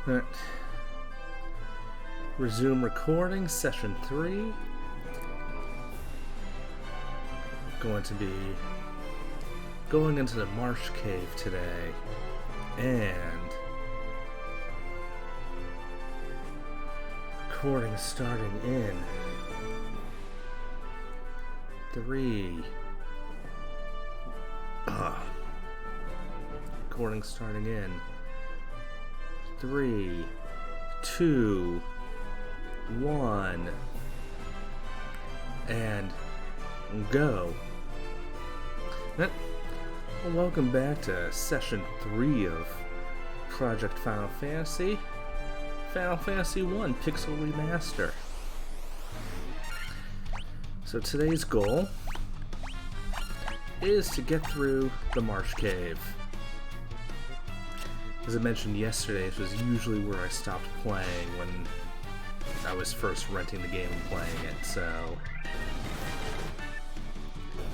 Alright. Resume recording, session 3. Going to be going into the Marsh Cave today, and recording starting in 3. Recording starting in 3, 2, 1, and go. Well, welcome back to session 3 of Project Final Fantasy 1 Pixel Remaster. So today's goal is to get through the Marsh Cave. As I mentioned yesterday, this was usually where I stopped playing when I was first renting the game and playing it, so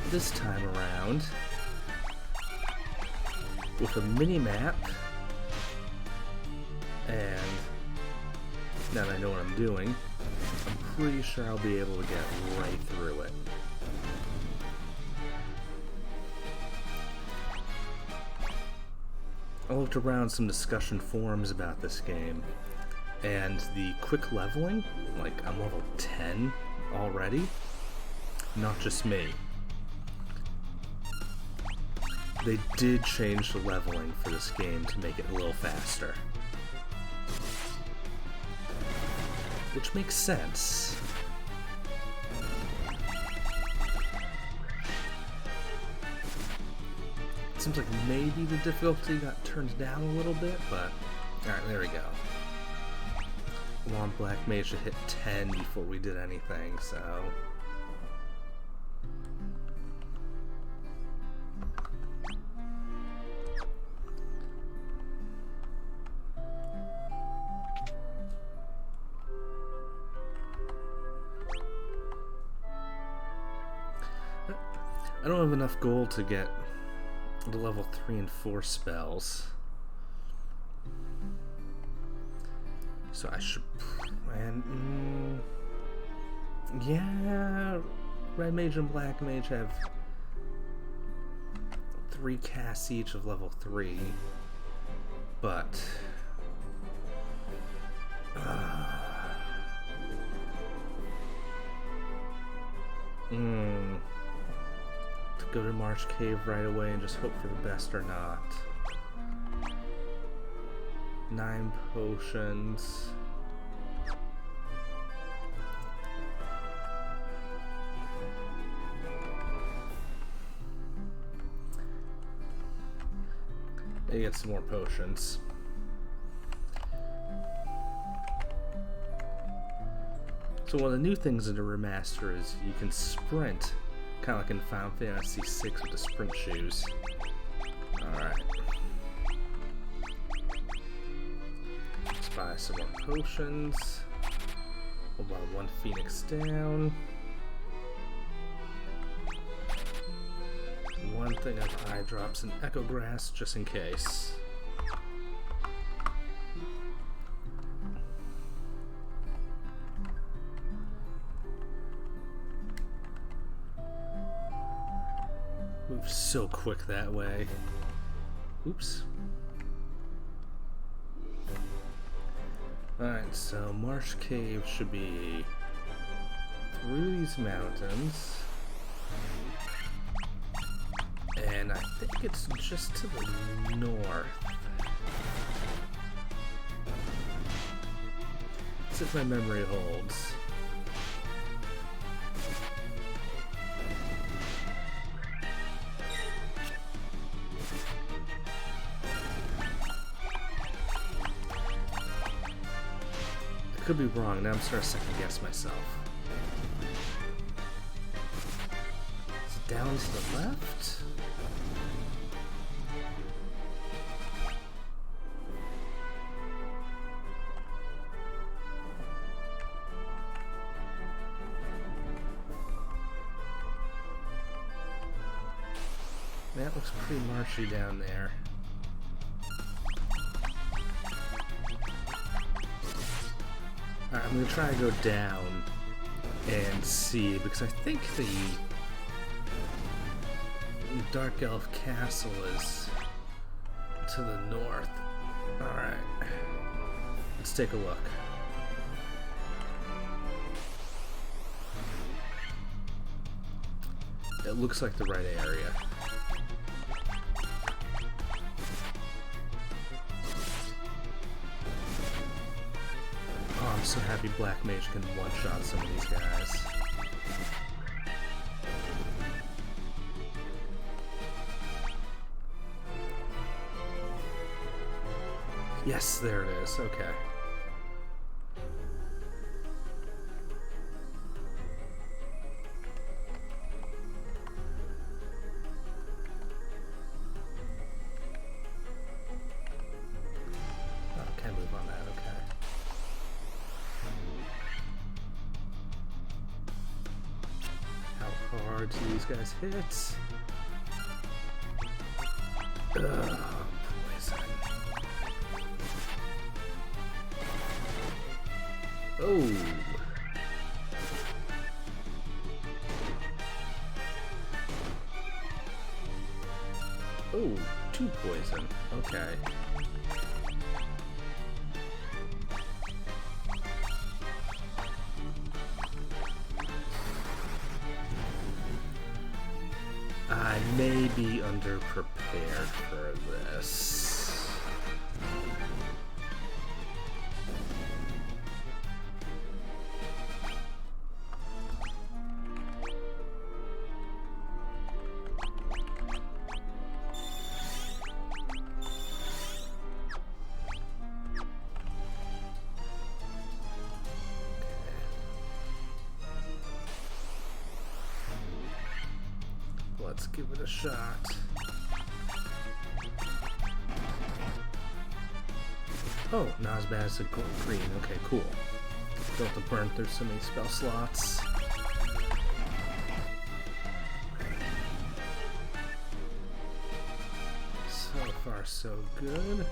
this time around, with a mini-map, and now that I know what I'm doing, I'm pretty sure I'll be able to get right through it. I looked around some discussion forums about this game, and the quick leveling, like I'm level 10 already, not just me. They did change the leveling for this game to make it a little faster. Which makes sense. It seems like maybe the difficulty got turned down a little bit, but alright, there we go. I want Black Mage to hit 10 before we did anything, so I don't have enough gold to get the level 3 and 4 spells. So I should... yeah, Red Mage and Black Mage have 3 casts each of level 3. But... go to Marsh Cave right away and just hope for the best or not. 9 potions. I get some more potions. So one of the new things in the remaster is you can sprint, kind of like in Final Fantasy VI with the sprint shoes. Alright. Let's buy some more potions. We'll buy 1 Phoenix down. One thing of eye drops and Echo Grass just in case. Move so quick that way. Oops. Alright, so Marsh Cave should be through these mountains. And I think it's just to the north. As if my memory holds. I could be wrong, now I'm starting to second guess myself. Is it down to the left? That looks pretty marshy down there. Alright, I'm gonna try to go down and see, because I think the Dark Elf Castle is to the north. Alright. Let's take a look. It looks like the right area. Oh, I'm so happy Black Mage can one-shot some of these guys. Yes, there it is. Okay. Oh, can't move on that. Okay. How hard do these guys hit? Ugh. Oh. Oh, 2 poison. Okay. I may be underprepared for this. Let's give it a shot. Oh, not as bad as the green. Okay, cool. Don't have to burn through so many spell slots. So far, so good.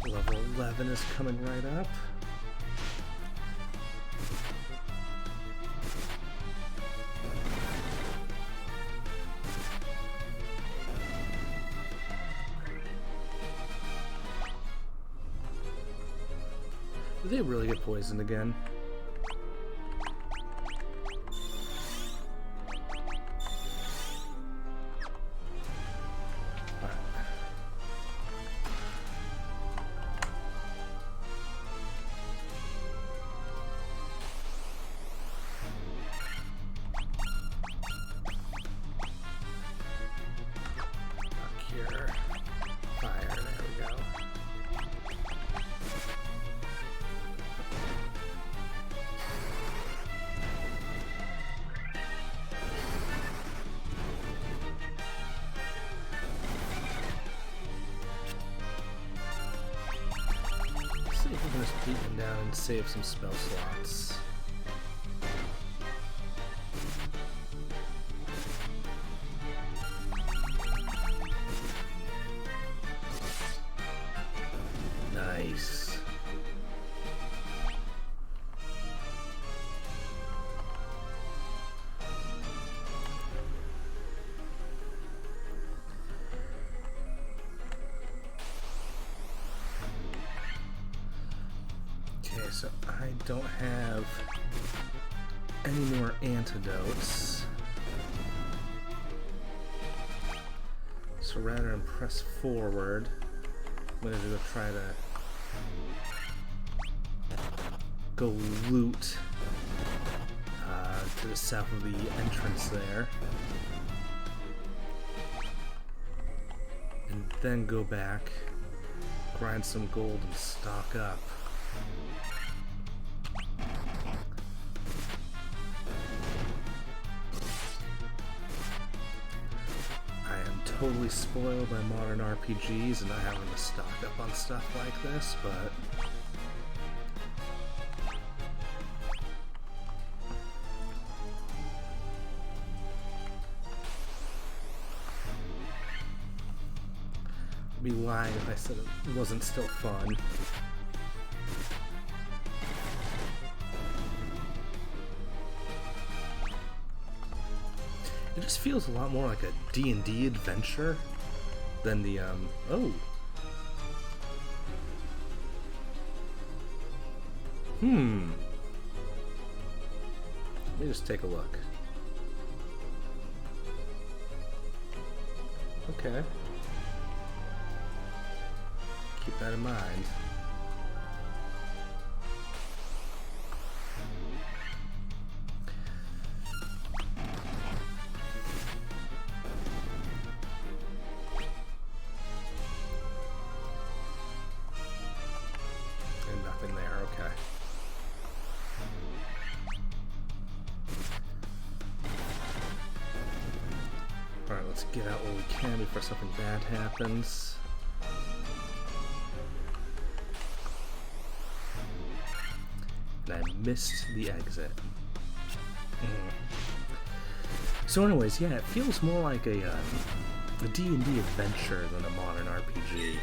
Level 11 is coming right up. Did they really get poisoned again? Just beat him down and save some spell slots. Nice. So I don't have any more antidotes. So rather than press forward, I'm going to go try to go loot to the south of the entrance there. And then go back, grind some gold and stock up. Totally spoiled by modern RPGs and not having to stock up on stuff like this, but be lying if I said it wasn't still fun. It just feels a lot more like a D&D adventure than the, oh. Let me just take a look. Okay. Keep that in mind. And nothing there, okay. Alright, let's get out what we can before something bad happens. And I missed the exit. So anyways, yeah, it feels more like a D&D adventure than a modern RPG.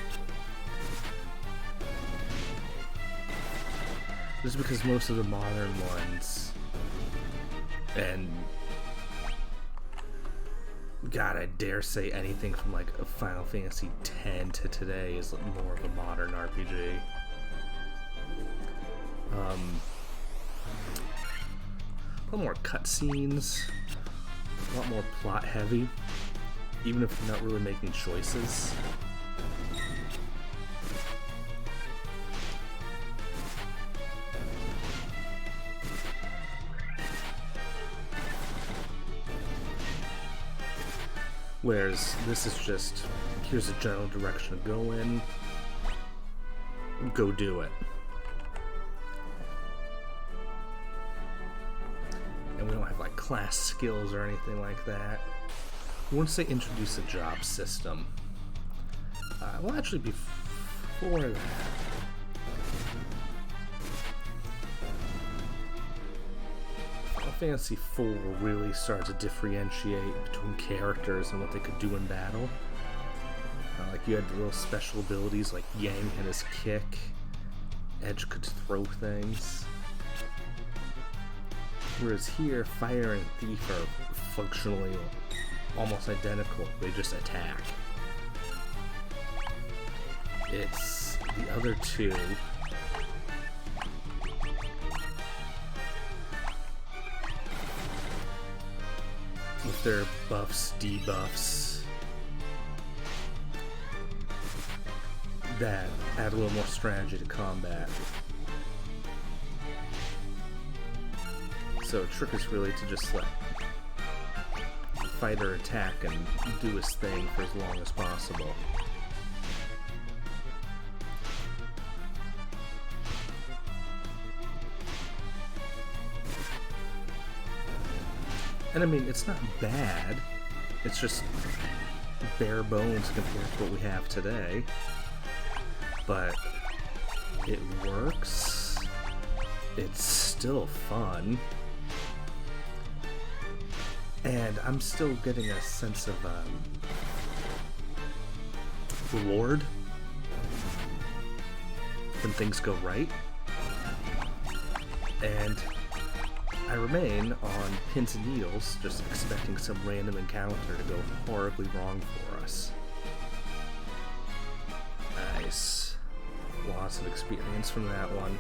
Just because most of the modern ones, and God, I dare say anything from like a Final Fantasy X to today is more of a modern RPG. A lot more cutscenes, a lot more plot heavy, even if you're not really making choices. Whereas this is just, here's a general direction to go in, go do it. And we don't have like class skills or anything like that. Once they introduce a job system, well actually before that, Fantasy IV will really start to differentiate between characters and what they could do in battle. Like you had little special abilities like Yang had his kick, Edge could throw things. Whereas here, Fire and Thief are functionally almost identical, they just attack. It's the other two with their buffs, debuffs, that add a little more strategy to combat. So trick is really to just let fighter attack and do his thing for as long as possible. And I mean, it's not bad, it's just bare bones compared to what we have today. But it works, it's still fun, and I'm still getting a sense of reward when things go right. And I remain on pins and needles, just expecting some random encounter to go horribly wrong for us. Nice. Lots of experience from that one.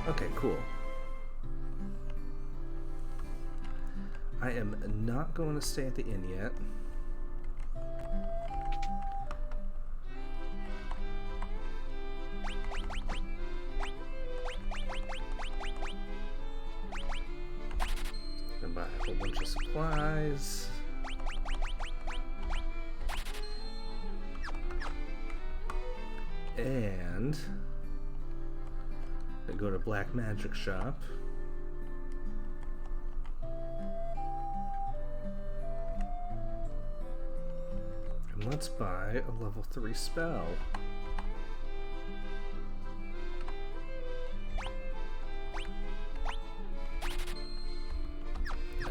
Okay, cool. I am not going to stay at the inn yet. Gonna buy a whole bunch of supplies. And I go to Black Magic Shop. And let's buy a level 3 spell.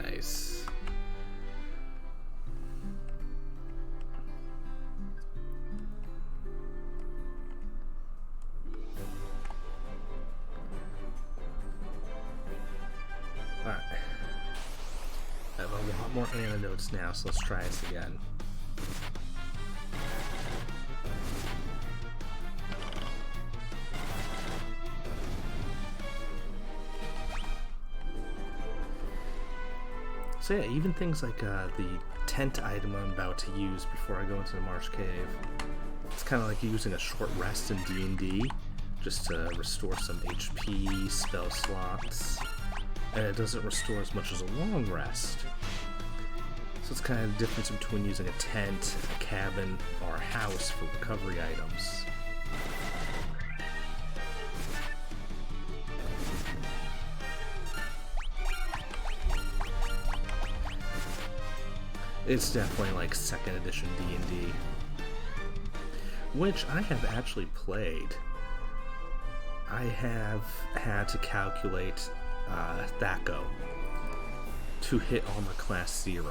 Nice. a lot more antidotes now, so let's try this again. So yeah, even things like the tent item I'm about to use before I go into the Marsh Cave, it's kind of like using a short rest in D&D, just to restore some HP, spell slots, and it doesn't restore as much as a long rest. So it's kind of the difference between using a tent, a cabin, or a house for recovery items. It's definitely like 2nd edition D&D, which I have actually played. I have had to calculate THAC0 to hit armor class 0,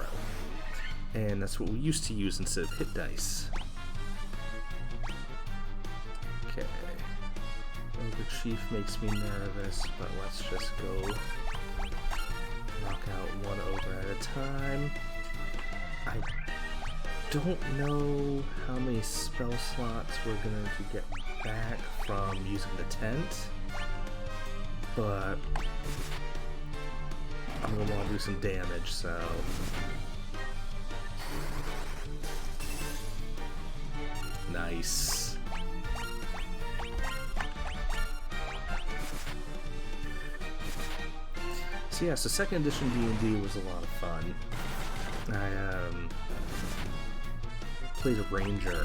and that's what we used to use instead of hit dice. Okay, Ogre Chief makes me nervous, but let's just go knock out one ogre at a time. I don't know how many spell slots we're going to get back from using the tent, but I'm going to want to do some damage, so... Nice. So yeah, so 2nd edition D&D was a lot of fun. I played a ranger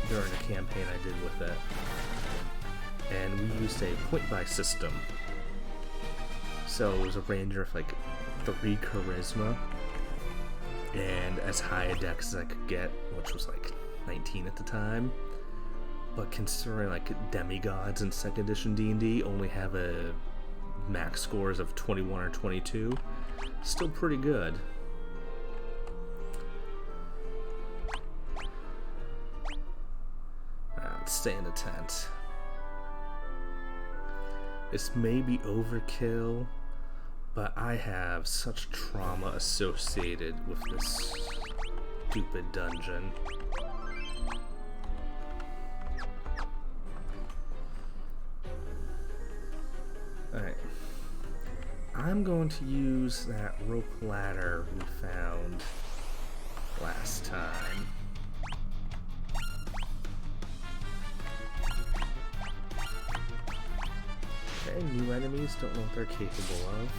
during a campaign I did with it, and we used a point-buy system. So it was a ranger with like 3 charisma and as high a dex as I could get, which was like 19 at the time. But considering like demigods in 2nd edition D&D only have a max scores of 21 or 22, still pretty good. Let's stay in the tent. This may be overkill, but I have such trauma associated with this stupid dungeon. Alright. I'm going to use that rope ladder we found last time. Okay, new enemies, don't know what they're capable of.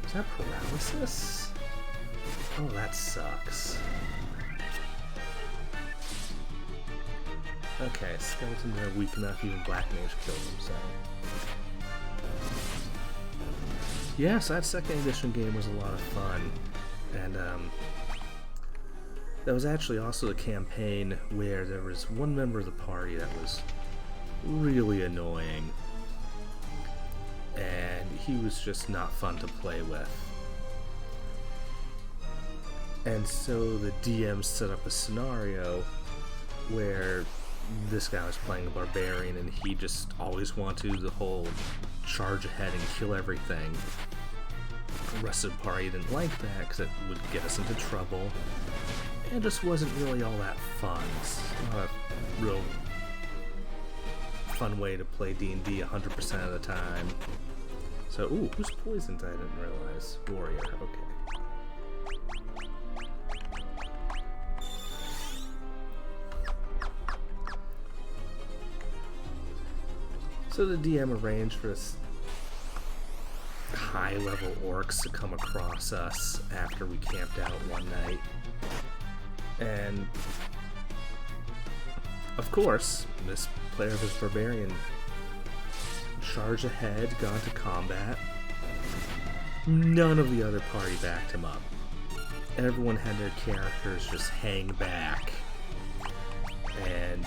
Is that paralysis? Oh, that sucks. Okay, skeletons are weak enough, even Black Mage killed them, so... Yeah, so that 2nd edition game was a lot of fun, and that was actually also the campaign where there was one member of the party that was really annoying, and he was just not fun to play with. And so the DM set up a scenario where this guy was playing a barbarian and he just always wanted to do the whole charge ahead and kill everything. The rest of the party didn't like that because it would get us into trouble, and it just wasn't really all that fun. It's not a real fun way to play D&D 100% of the time. So, ooh, who's poisoned? I didn't realize. Warrior, okay. So the DM arranged for this high-level orcs to come across us after we camped out one night. And, of course, this player of his barbarian charged ahead, got into combat. None of the other party backed him up. Everyone had their characters just hang back. And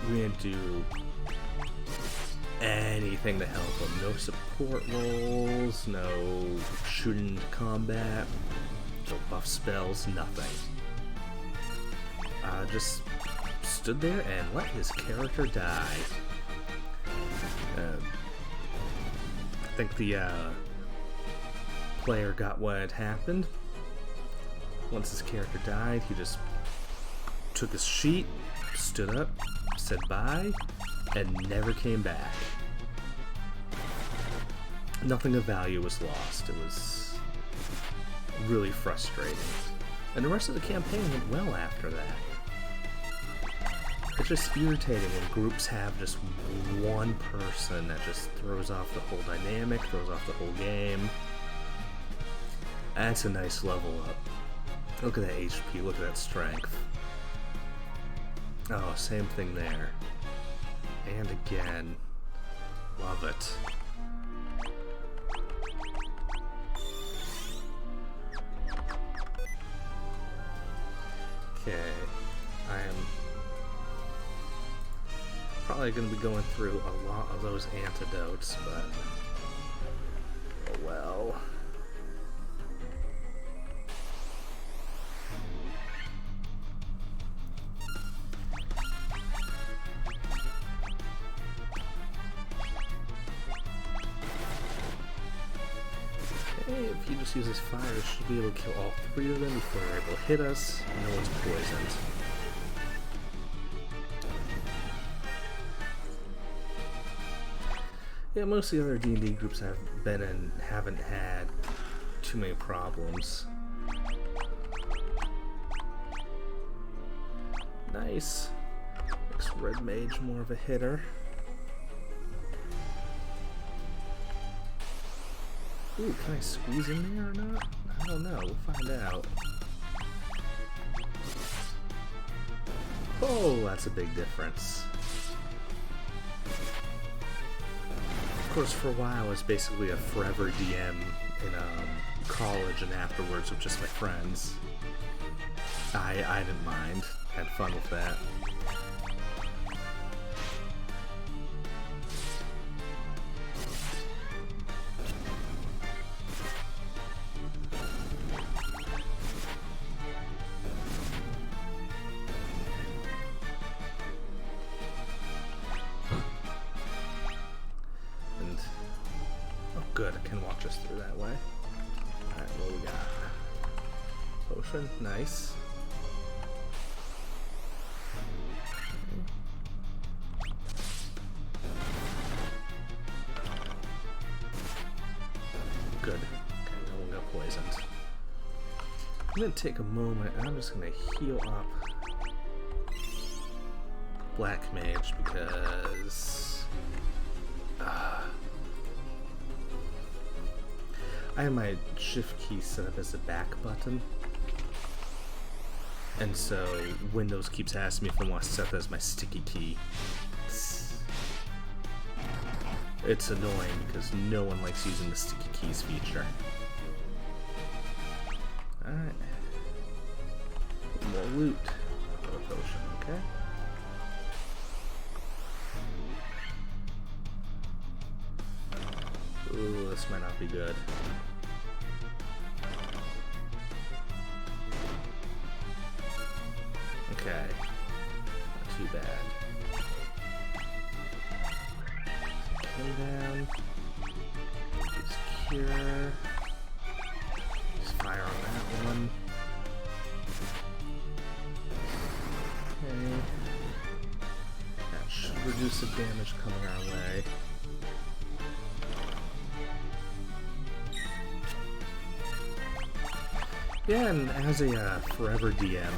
we didn't do anything to help him. No support rolls, no shooting into combat, no buff spells, nothing. Just stood there and let his character die. I think the player got what had happened. Once his character died, he just took his sheet, stood up, said bye, and never came back. Nothing of value was lost. It was really frustrating. And the rest of the campaign went well after that. It's just irritating when groups have just one person that just throws off the whole dynamic, throws off the whole game. That's a nice level up. Look at that HP, look at that strength. Oh, same thing there. And again. Love it. Okay, I am probably going to be going through a lot of those antidotes, but oh well. Okay, if he just uses fire, he should be able to kill all three of them before they're able to hit us. No one's poisoned. Yeah, most of the other D&D groups I've been in haven't had too many problems. Nice. Makes Red Mage more of a hitter. Ooh, can I squeeze in there or not? I don't know, we'll find out. Oh, that's a big difference. Of course, for a while I was basically a forever DM in college and afterwards with just my friends. I didn't mind, had fun with that. Good, I can walk us through that way. Alright, what we got? Potion, nice. Good. Okay, no one got poisoned. I'm gonna take a moment and I'm just gonna heal up Black Mage because I have my shift key set up as a back button, and so Windows keeps asking me if I want to set that as my sticky key. It's annoying because no one likes using the sticky keys feature. Alright. More loot. Another potion, okay. Ooh, this might not be good. Okay, not too bad. Kill down. Use cure. Just fire on that one. Okay. That should reduce the damage coming our way. Yeah, and as a forever DM,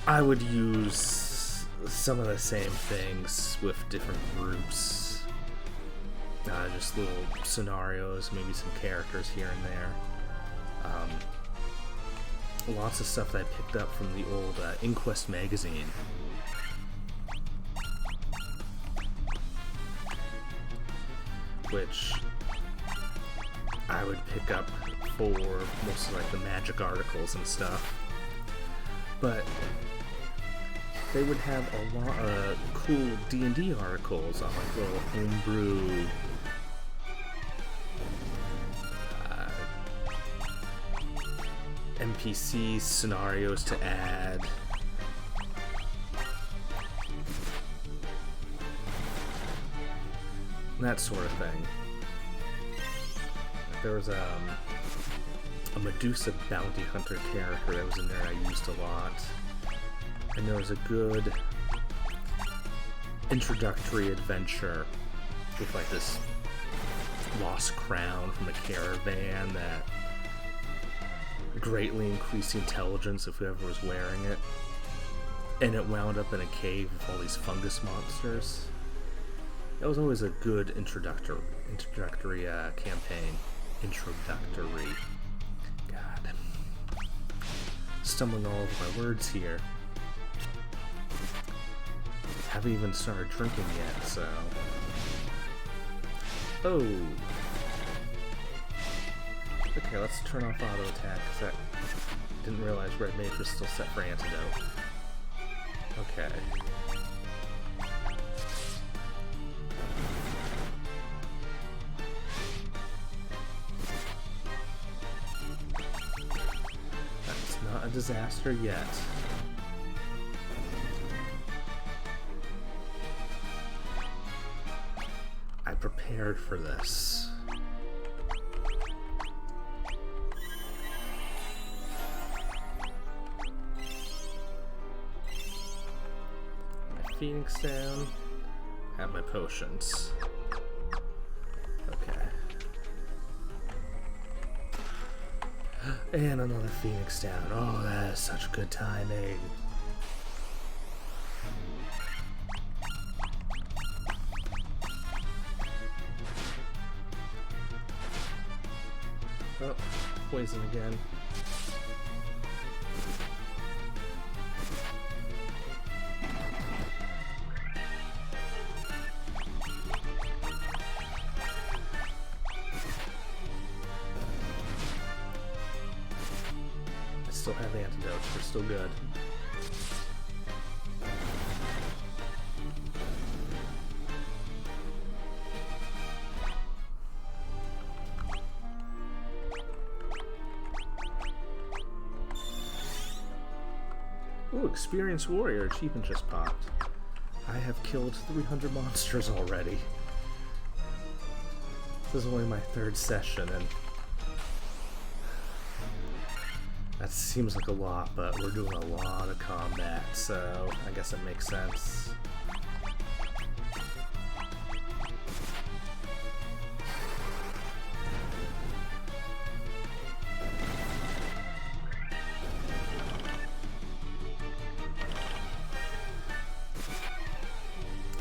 I would use some of the same things with different groups. Just little scenarios, maybe some characters here and there. Lots of stuff that I picked up from the old Inquest magazine. Which I would pick up for most of like the magic articles and stuff. But they would have a lot of cool D&D articles on like little homebrew NPC scenarios to add. That sort of thing. There was a Medusa bounty hunter character that was in there I used a lot. And there was a good introductory adventure with like this lost crown from a caravan that greatly increased the intelligence of whoever was wearing it. And it wound up in a cave with all these fungus monsters. That was always a good introductory campaign. Introductory. God. Stumbling all over my words here. Haven't even started drinking yet, so... Oh! Okay, let's turn off auto attack, because I didn't realize red mage was still set for antidote. Okay. That's not a disaster yet. I prepared for this. Phoenix down, have my potions. Okay. And another Phoenix down. Oh, that is such good timing. Oh, poison again. Still have antidotes, we're still good. Ooh, Experienced Warrior achievement just popped. I have killed 300 monsters already. This is only my 3rd session, and that seems like a lot, but we're doing a lot of combat, so I guess it makes sense.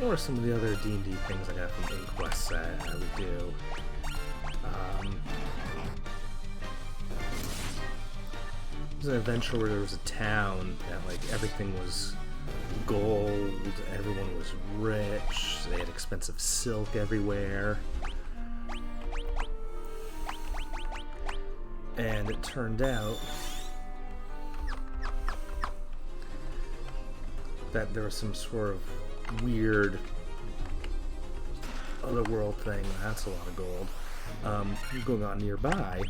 Or some of the other D&D things I got from Inquest I would do. There's an adventure where there was a town that, like, everything was gold, everyone was rich, they had expensive silk everywhere. And it turned out that there was some sort of weird otherworld thing, that's a lot of gold, going on nearby.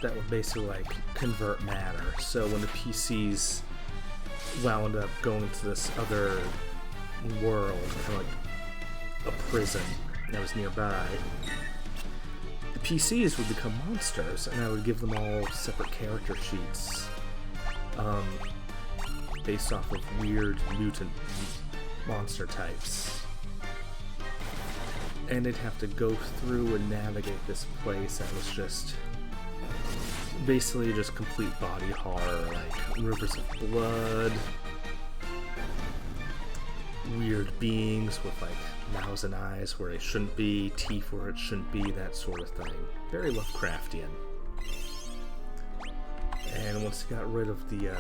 That would basically like convert matter. So when the PCs wound up going to this other world, kind of like a prison that was nearby, the PCs would become monsters, and I would give them all separate character sheets based off of weird mutant monster types. And they'd have to go through and navigate this place that was just basically just complete body horror, like rivers of blood, weird beings with like mouths and eyes where they shouldn't be, teeth where it shouldn't be, that sort of thing. Very Lovecraftian. And once you got rid of the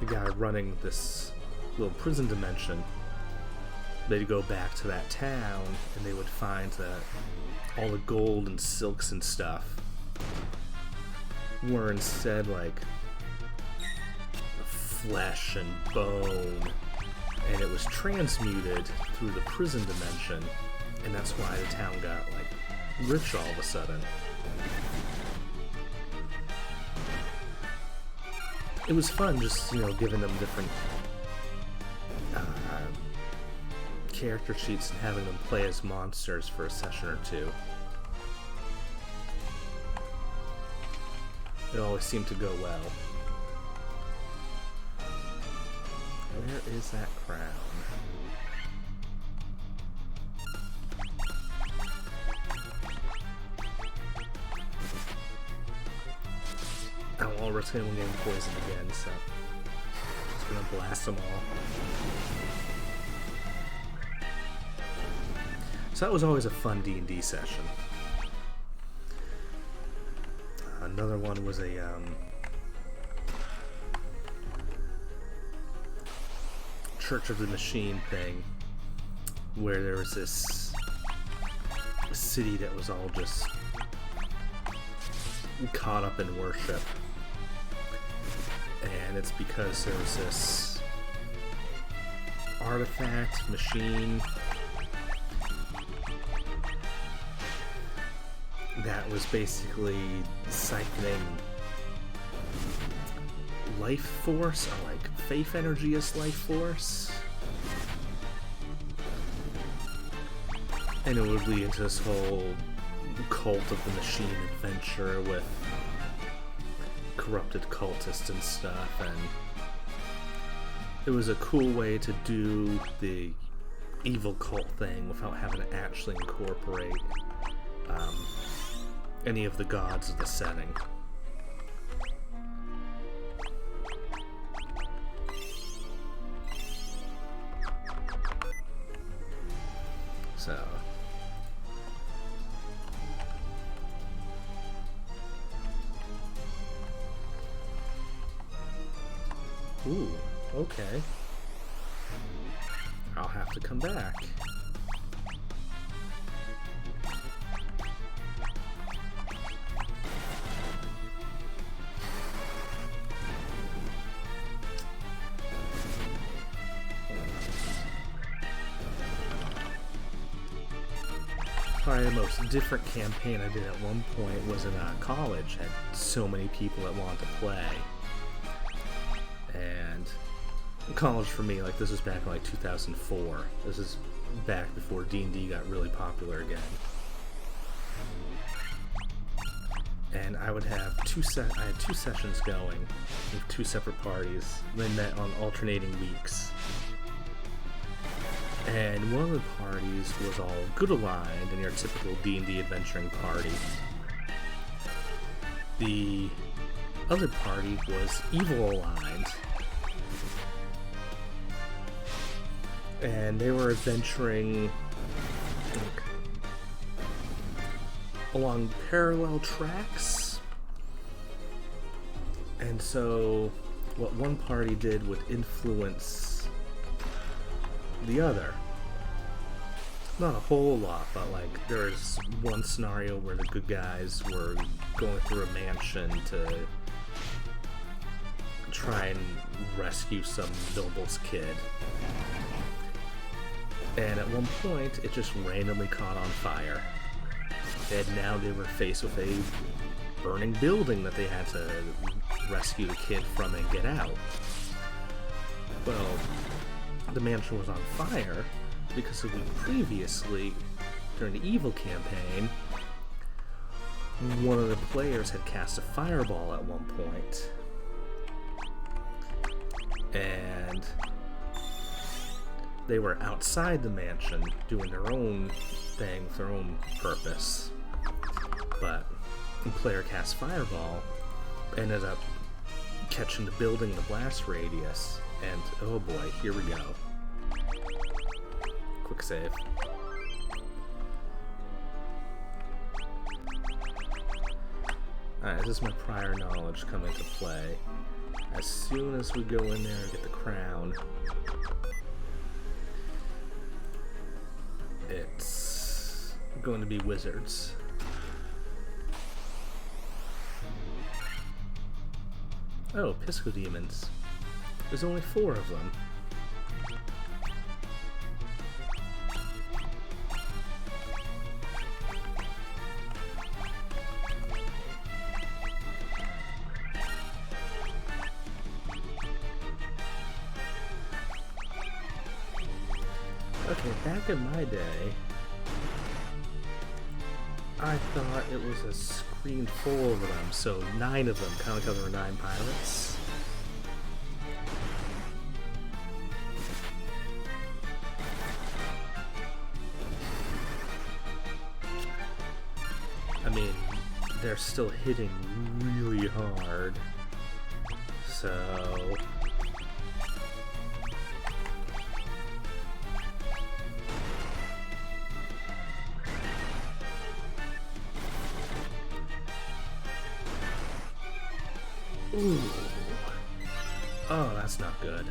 guy running this little prison dimension, they'd go back to that town and they would find that all the gold and silks and stuff were instead like flesh and bone, and it was transmuted through the prison dimension, and that's why the town got like rich all of a sudden. It was fun just, you know, giving them different character sheets and having them play as monsters for a session or two. It always seemed to go well. Where is that crown? Oh, well, we're getting poisoned again, so just gonna blast them all. So that was always a fun D&D session. Another one was a Church of the Machine thing, where there was this city that was all just caught up in worship. And it's because there was this artifact, machine, that was basically siphoning life force, or like faith energy as life force. And it would lead into this whole cult of the machine adventure with corrupted cultists and stuff, and it was a cool way to do the evil cult thing without having to actually incorporate any of the gods of the setting. So ooh, okay. I'll have to come back. Probably the most different campaign I did at one point was in college. Had so many people that wanted to play. And college for me, like, this was back in like 2004. This is back before D&D got really popular again. And I would have I had two sessions going with two separate parties. They met on alternating weeks. And one of the parties was all good aligned in your typical D&D adventuring party. The other party was evil aligned. And they were adventuring along parallel tracks. And so what one party did would influence the other. Not a whole lot, but like there's one scenario where the good guys were going through a mansion to try and rescue some noble's kid. And at one point, it just randomly caught on fire. And now they were faced with a burning building that they had to rescue the kid from and get out. Well, the mansion was on fire because a week previously, during the evil campaign, one of the players had cast a fireball at one point. And they were outside the mansion doing their own thing with their own purpose. But the player cast fireball, ended up catching the building in the blast radius, and oh boy, here we go. Quick save. Alright, this is my prior knowledge coming to play. As soon as we go in there and get the crown, it's going to be wizards. Oh, Pisco Demons. There's only 4 of them. Okay, back in my day, I thought it was a screen full of them, so 9 of them, kind of like there were 9 pirates. I mean, they're still hitting really hard, so... Ooh. Oh, that's not good.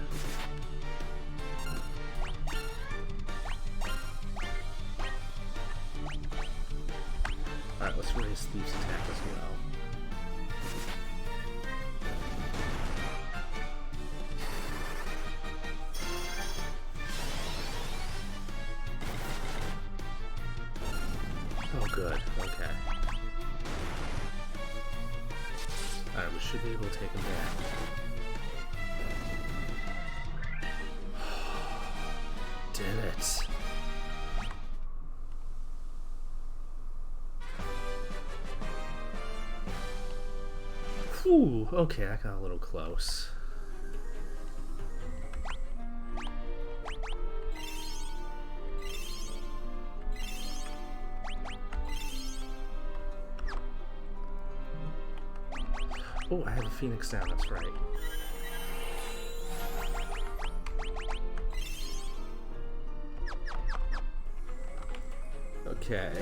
Alright, let's raise Thief's attack as well. Oh, good. Okay. Alright, we should be able to take him back. Did it. Whew, okay, I got a little close. Oh, I have a Phoenix down, that's right. Okay.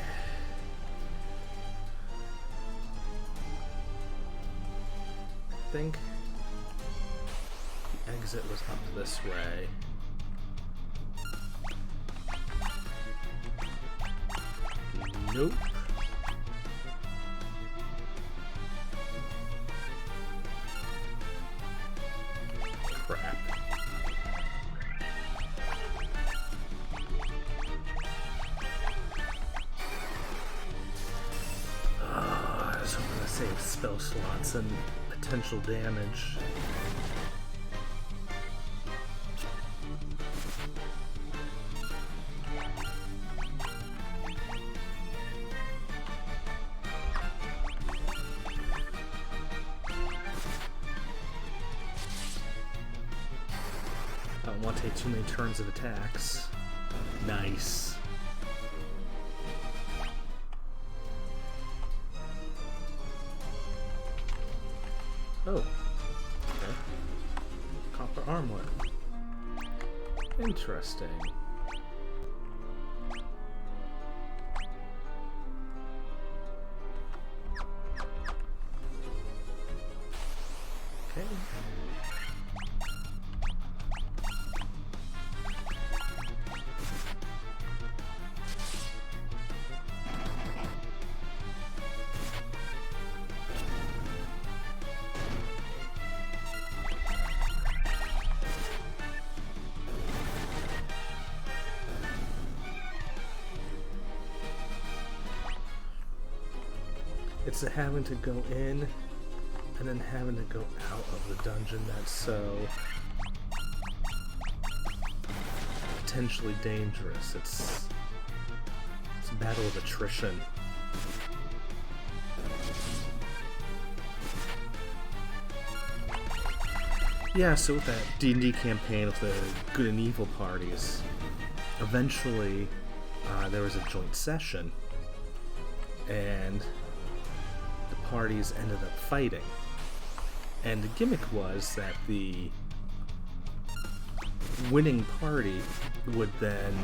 I think the exit was up this way. Nope. Crap. I was hoping to save spell slots and potential damage. I don't want to take too many turns of attacks. Nice. Oh. Okay. Copper armlet. Interesting. Okay. It's having to go in and then having to go out of the dungeon that's so potentially dangerous. It's a battle of attrition. Yeah, so with that D&D campaign with the good and evil parties, eventually there was a joint session, and the parties ended up fighting. And the gimmick was that the winning party would then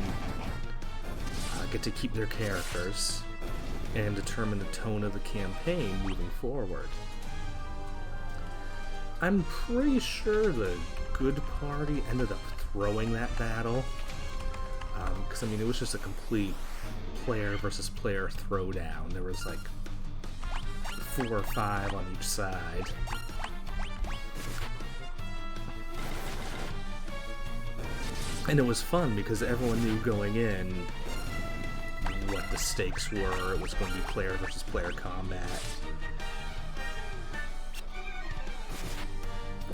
get to keep their characters and determine the tone of the campaign moving forward. I'm pretty sure the good party ended up throwing that battle, because I mean it was just a complete player versus player throwdown. There was like 4 or 5 on each side. And it was fun because everyone knew going in what the stakes were. It was going to be player versus player combat.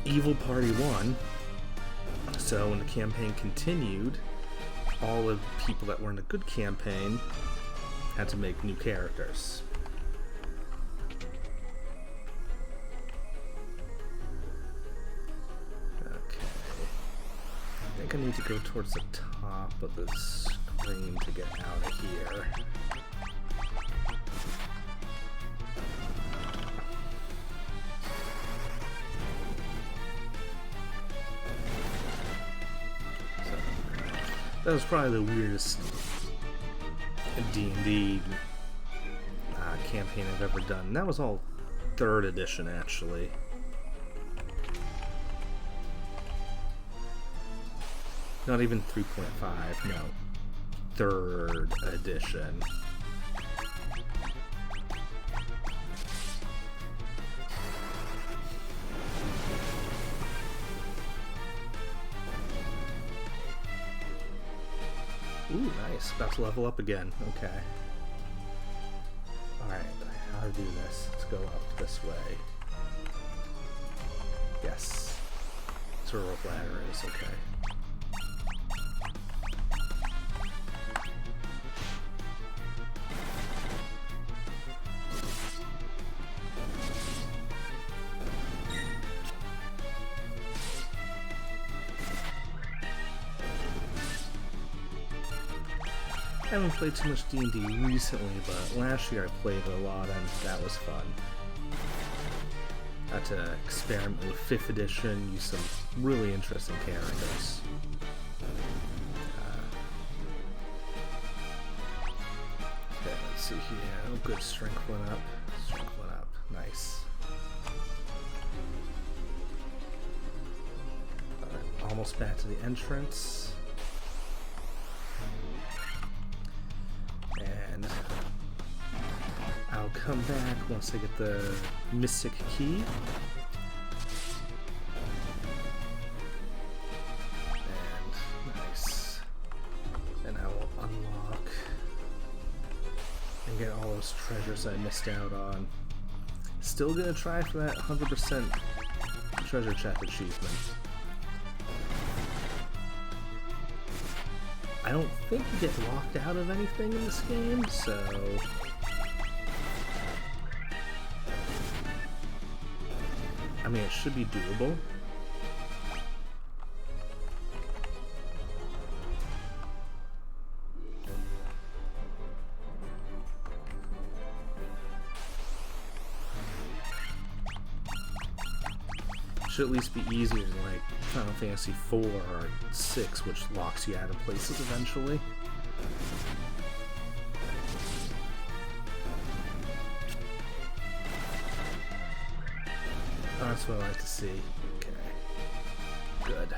Evil Party won, so when the campaign continued, all the people that were in a good campaign had to make new characters. Okay. I think I need to go towards the top of the screen to get out of here. That was probably the weirdest D&D campaign I've ever done. That was all 3rd edition, actually. Not even 3.5, no. 3rd edition. Ooh, nice. About to level up again. Okay. Alright, how to do this? Let's go up this way. Yes. That's where a rope ladder is, okay. I haven't played too much D&D recently, but last year I played a lot and that was fun. Got to experiment with 5th edition, use some really interesting characters. Okay, let's see here. Oh, good, strength went up. Strength went up. Nice. Alright, almost back to the entrance. I'll come back once I get the Mystic Key. And nice. And I will unlock and get all those treasures I missed out on. Still gonna try for that 100% treasure chest achievement. I don't think you get locked out of anything in this game, so I mean, it should be doable. Should at least be easier than like Final Fantasy 4 or 6, which locks you out of places eventually. That's what I like to see. Okay. Good.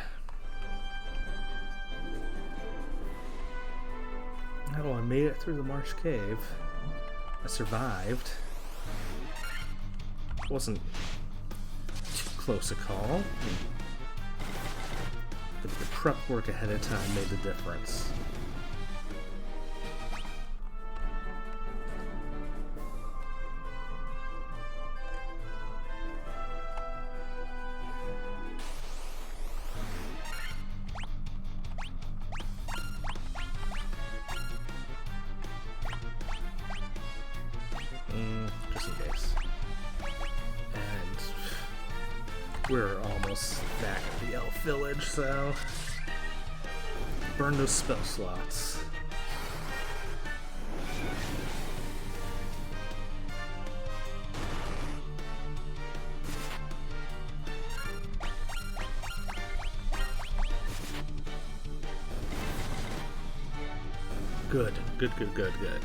Oh, I made it through the Marsh Cave. I survived. Wasn't too close a call. The prep work ahead of time made the difference. Just in case. And we're almost back at the Elf Village, so burn those spell slots. Good, good, good, good, good.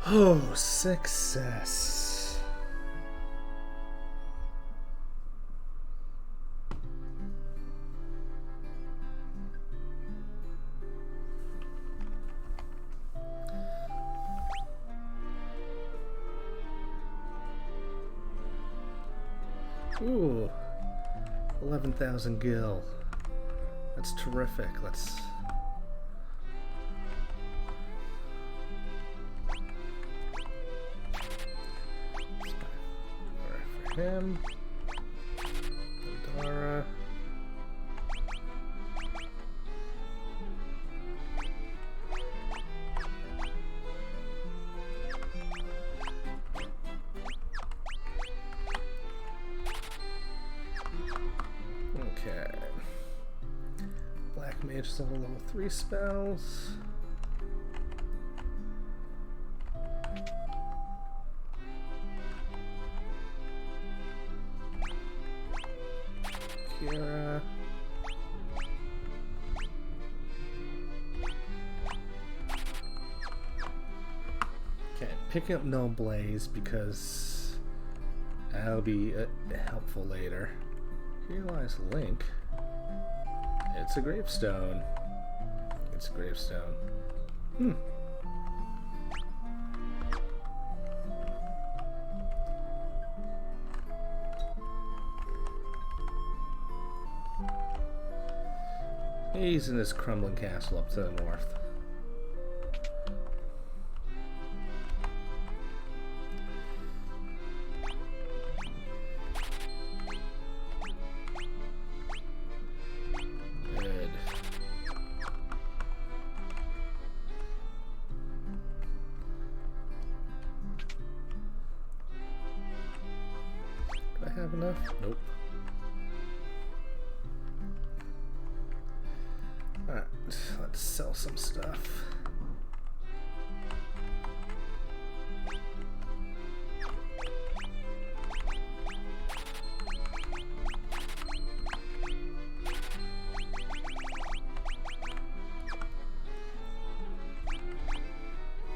Oh, success. Ooh, 11,000 gil. That's terrific. Let's... for him. Dara. Okay. Black Mage is level 3 spells. Kira. Okay, picking up No Blaze because that'll be helpful later. Here lies Link. It's a gravestone. It's a gravestone. Hmm. He's in his crumbling castle up to the north. Good. Do I have enough? Nope. Alright, let's sell some stuff.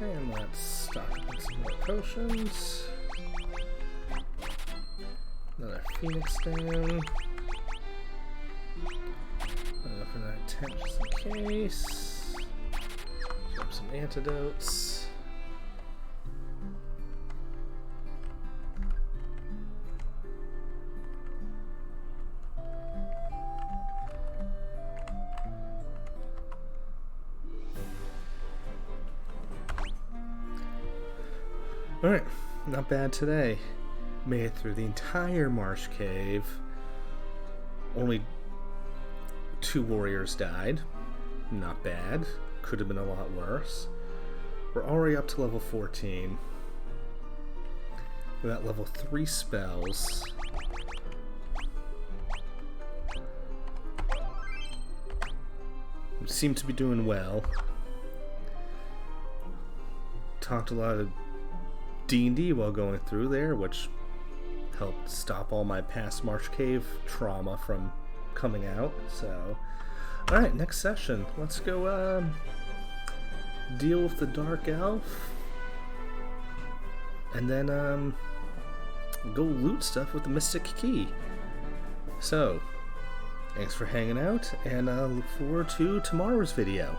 And let's stock up on some more potions. Another Phoenix down. For that 10 just in case. Grab some antidotes. Alright, not bad today. Made it through the entire Marsh Cave. Only 2 warriors died. Not bad. Could have been a lot worse. We're already up to level 14. We got level 3 spells. We seem to be doing well. Talked a lot of D&D while going through there, which helped stop all my past Marsh Cave trauma from coming out. So, alright, next session. Let's go deal with the Dark Elf. And then go loot stuff with the Mystic Key. So, thanks for hanging out, and look forward to tomorrow's video.